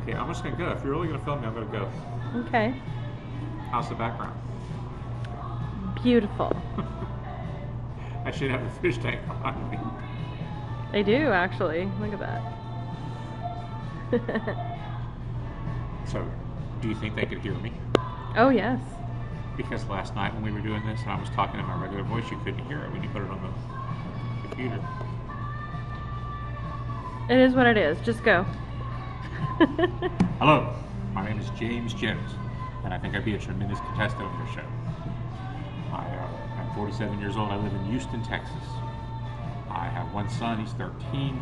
Okay, I'm just gonna go. If you're really gonna film me, I'm gonna go. Okay. How's the background? Beautiful. I should have a fish tank behind me. They do, actually. Look at that. So, do you think they could hear me? Oh, yes. Because last night when we were doing this and I was talking in my regular voice, you couldn't hear it when you put it on the computer. It is what it is. Just go. Hello, my name is James Jones, and I think I'd be a tremendous contestant on your show. I'm 47 years old. I live in Houston, Texas. I have one son. He's 13.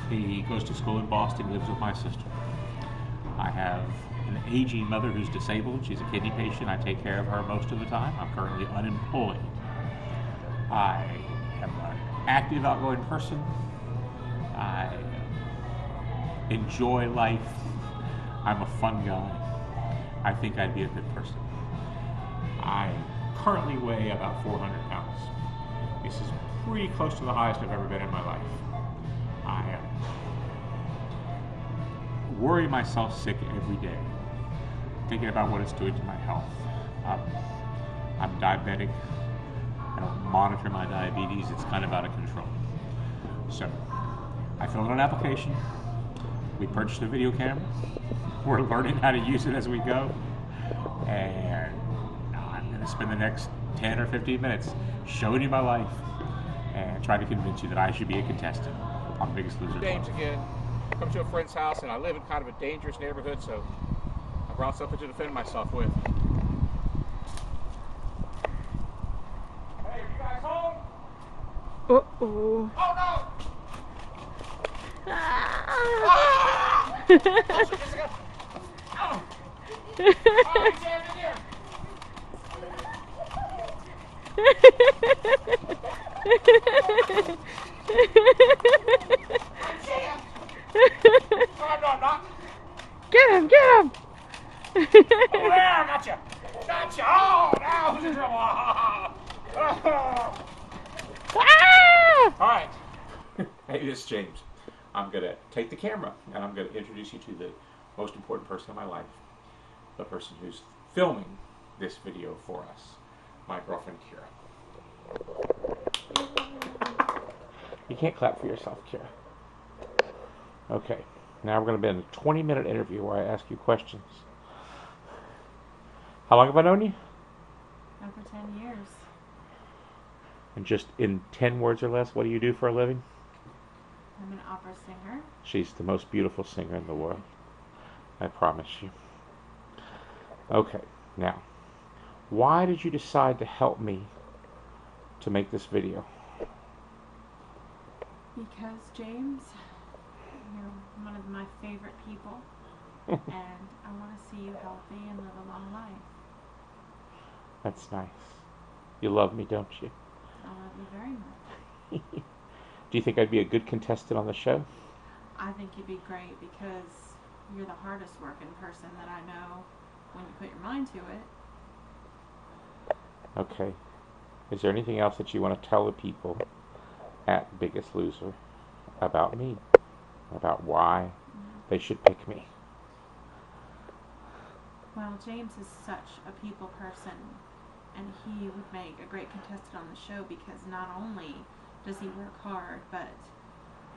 He goes to school in Boston. He lives with my sister. I have an aging mother who's disabled. She's a kidney patient. I take care of her most of the time. I'm currently unemployed. I am an active, outgoing person. I enjoy life. I'm a fun guy. I think I'd be a good person. I currently weigh about 400 pounds. This is pretty close to the highest I've ever been in my life. I worry myself sick every day, thinking about what it's doing to my health. I'm diabetic. I don't monitor my diabetes. It's kind of out of control. So I filled out an application. We purchased a video camera. We're learning how to use it as we go. And I'm going to spend the next 10 or 15 minutes showing you my life and trying to convince you that I should be a contestant on Biggest Loser. James again. Come to a friend's house, and I live in kind of a dangerous neighborhood, so I brought something to defend myself with. Hey, are you guys home? Uh-oh. Oh, no! Ah! Jessica! Oh! Oh, he's jammed in here! Oh, no, I'm not. Get him! Get him! Oh, there! Gotcha! Gotcha! Oh, now who's in trouble? Ah! All right. Hey, this is James. I'm going to take the camera and I'm going to introduce you to the most important person in my life, the person who's filming this video for us, my girlfriend, Kira. You can't clap for yourself, Kira. Okay, now we're going to be in a 20-minute interview where I ask you questions. How long have I known you? Over 10 years. And just in 10 words or less, what do you do for a living? I'm an opera singer. She's the most beautiful singer in the world. I promise you. Okay, now, why did you decide to help me to make this video? Because, James, you're one of my favorite people, and I want to see you healthy and live a long life. That's nice. You love me, don't you? I love you very much. Do you think I'd be a good contestant on the show? I think you'd be great because you're the hardest working person that I know when you put your mind to it. Okay. Is there anything else that you want to tell the people at Biggest Loser about me? About why they should pick me? Well, James is such a people person, and he would make a great contestant on the show because not only does he work hard, but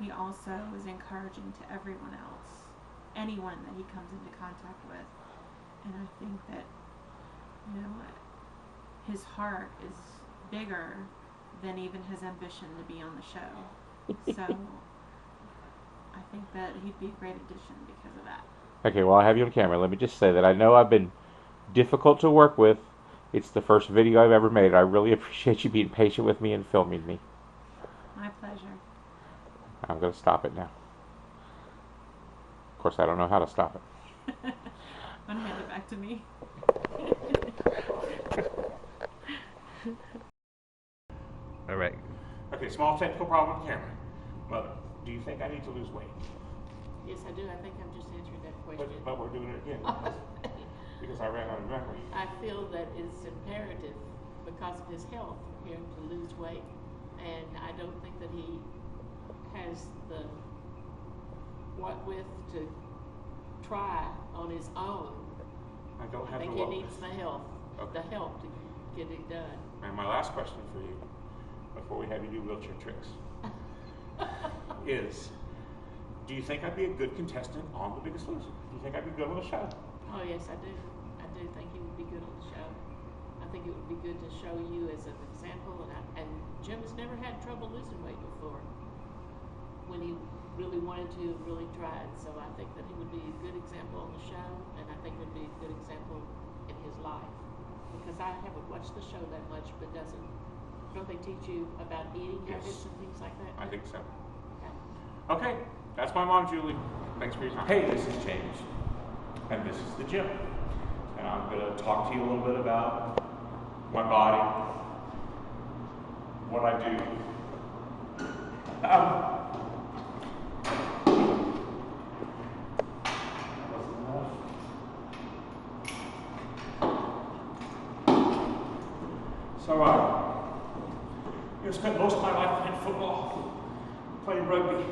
he also is encouraging to everyone else, anyone that he comes into contact with. And I think that, you know, his heart is bigger than even his ambition to be on the show. So I think that he'd be a great addition because of that. Okay, well, I have you on camera. Let me just say that I know I've been difficult to work with. It's the first video I've ever made. I really appreciate you being patient with me and filming me. My pleasure. I'm going to stop it now. Of course, I don't know how to stop it. I'm going to hand it back to me. All right. Okay, small technical problem with the camera. Mother, do you think I need to lose weight? Yes, I do. I think I've just answered that question. But we're doing it again because I ran out of memory. I feel that it's imperative because of his health for him to lose weight, and I don't think that he has the what with to try on his own. I don't I have think the he willingness. needs the help, Okay. to get it done. And my last question for you, before we have you do wheelchair tricks, is, do you think I'd be a good contestant on The Biggest Loser? Do you think I'd be good on the show? Oh yes, I do. I do think he would be good on the show. I think it would be good to show you as an example. And Jim has never had trouble losing weight before. When he really wanted to, really tried. So I think that he would be a good example on the show, and I think it would be a good example in his life. Because I haven't watched the show that much, but don't they teach you about eating habits and things like that? I think so. Okay. Okay, that's my mom, Julie. Thanks for your time. Hey, this is James, and this is the gym. And I'm going to talk to you a little bit about my body, what I do. So, spent most of my life playing football, playing rugby.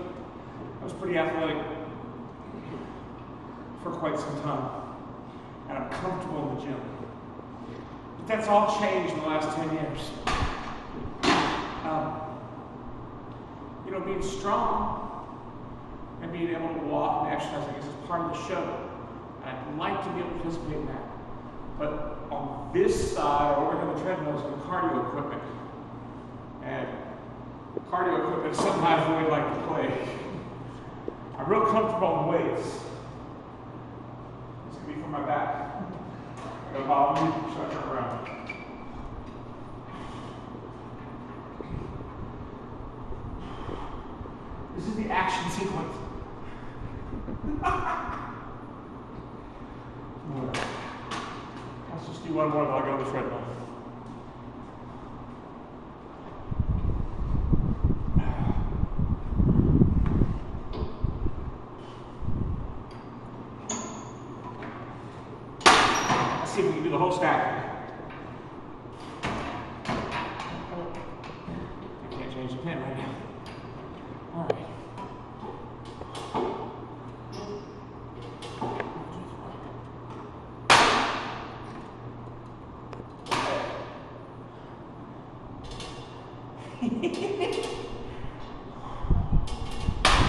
I was pretty athletic for quite some time, and I'm comfortable in the gym. But that's all changed in the last 10 years. Being strong and being able to walk and exercise, I guess, is part of the show. And I'd like to be able to participate in that. But on this side, over here on the treadmill, is some cardio equipment. And cardio equipment is something I really like to play. I'm real comfortable on the weights. This could be for my back. It'll bother me, so I turn around. This is the action sequence. Let's just do one more while I go on the treadmill. Let's see if we can do the whole stack. I can't change the pin right now. All right.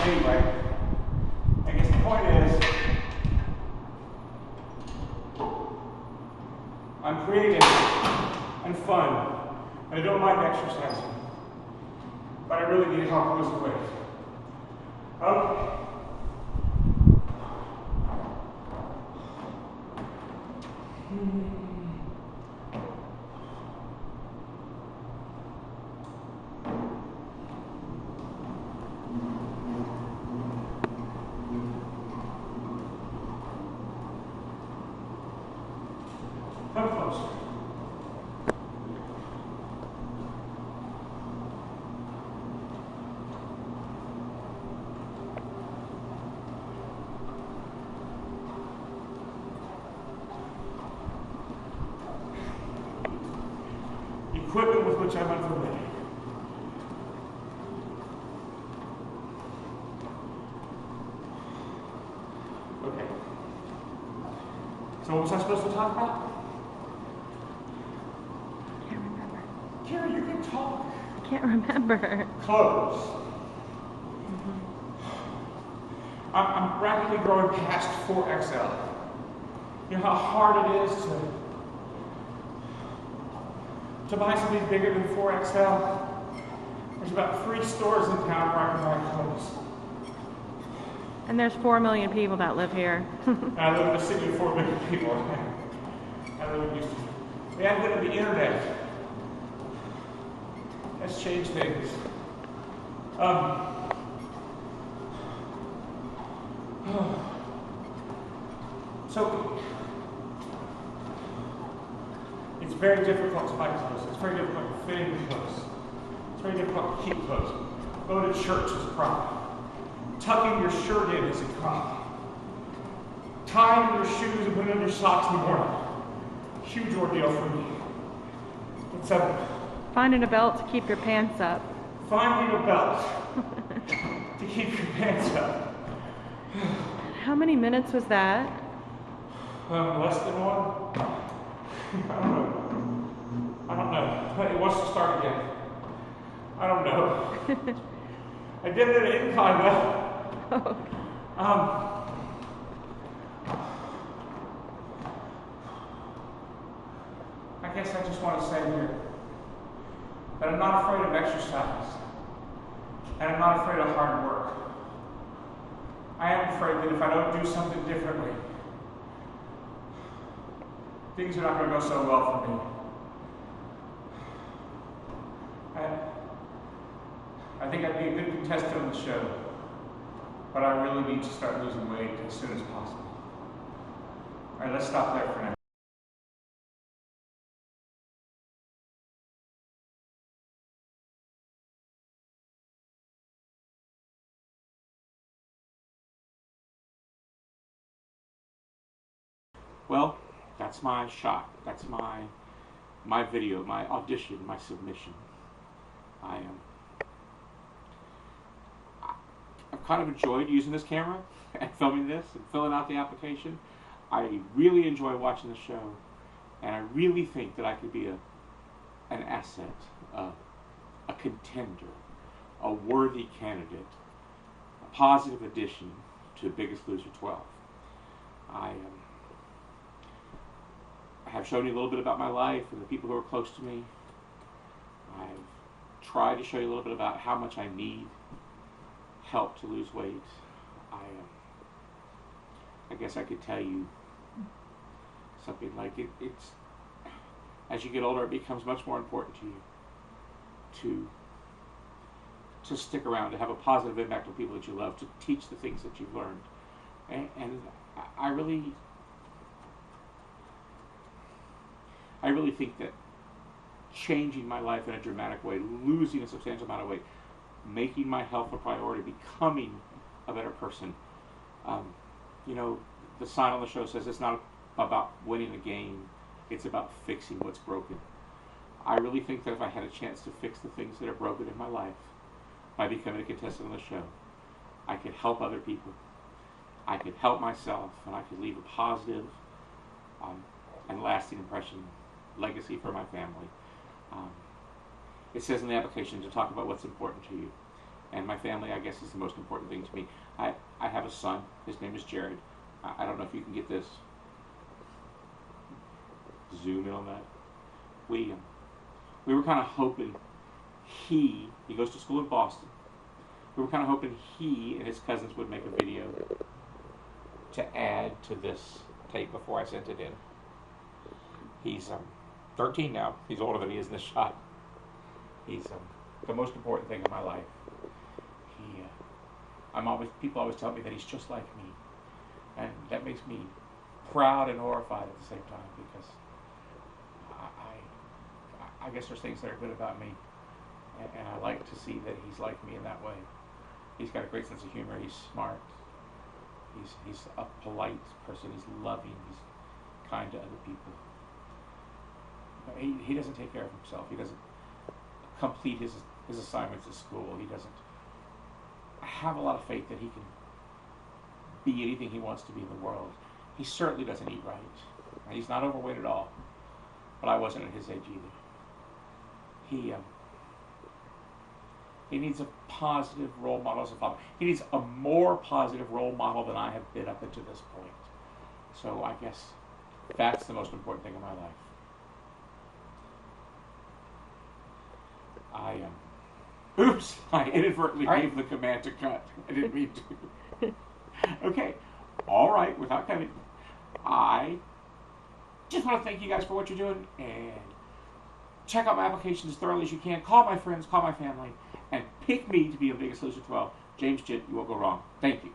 Anyway, I guess the point is, I'm creative and fun, and I don't mind exercising, but I really need help losing weight. Okay. Come closer. Equipment with which I'm unfamiliar. Okay. So what was I supposed to talk about? Can't remember. Kara, you can talk. I can't remember. Clothes. I'm rapidly growing past 4XL. You know how hard it is to buy something bigger than 4XL? There's about 3 stores in town where I can buy clothes. And there's 4 million people that live here. And I live in a city of 4 million people. I live in Houston. The advent of the internet has changed things. So, it's very difficult to buy clothes. It's very difficult to fit into clothes. It's very difficult to keep clothes. Go to church is a problem. Tucking your shirt in is a problem. Tying your shoes and putting on your socks in the morning. Huge ordeal for me. It's Finding a belt to keep your pants up. finding a belt to keep your pants up. How How many minutes was that? Less than one. I don't know. It wants to start again. I don't know. I did it at incline though. I guess I just want to say here that I'm not afraid of exercise, and I'm not afraid of hard work. I am afraid that if I don't do something differently, things are not going to go so well for me. I think I'd be a good contestant on the show, but I really need to start losing weight as soon as possible. All right, let's stop there for now. Well, that's my shot. That's my video, my audition, my submission. I've kind of enjoyed using this camera and filming this and filling out the application. I really enjoy watching the show, and I really think that I could be an asset, a contender, a worthy candidate, a positive addition to Biggest Loser 12. I have shown you a little bit about my life and the people who are close to me. I've tried to show you a little bit about how much I need help to lose weight. I guess I could tell you something like it's as you get older, it becomes much more important to you to stick around, to have a positive impact on people that you love, to teach the things that you've learned. And I really think that changing my life in a dramatic way, losing a substantial amount of weight, making my health a priority, becoming a better person. The sign on the show says it's not about winning a game, it's about fixing what's broken. I really think that if I had a chance to fix the things that are broken in my life by becoming a contestant on the show, I could help other people, I could help myself, and I could leave a positive and lasting impression, legacy for my family. It says in the application to talk about what's important to you. And my family, I guess, is the most important thing to me. I have a son. His name is Jared. I don't know if you can get this. Zoom in on that. We were kind of hoping he goes to school in Boston. We were kind of hoping he and his cousins would make a video to add to this tape before I sent it in. He's 13 now. He's older than he is in this shot. He's the most important thing in my life. People always tell me that he's just like me, and that makes me proud and horrified at the same time, because I guess there's things that are good about me, and I like to see that he's like me in that way. He's got a great sense of humor. He's smart. He's a polite person. He's loving. He's kind to other people. He doesn't take care of himself. He doesn't complete his assignments at school. He doesn't. I have a lot of faith that he can be anything he wants to be in the world. He certainly doesn't eat right. He's not overweight at all, but I wasn't at his age either. He needs a positive role model as a father. He needs a more positive role model than I have been up until this point. So I guess that's the most important thing in my life. Oops, I inadvertently gave the command to cut. I didn't mean to. Okay, all right, without cutting, I just want to thank you guys for what you're doing, and check out my application as thoroughly as you can. Call my friends, call my family, and pick me to be a Biggest Loser 12. James Jitt, you won't go wrong. Thank you.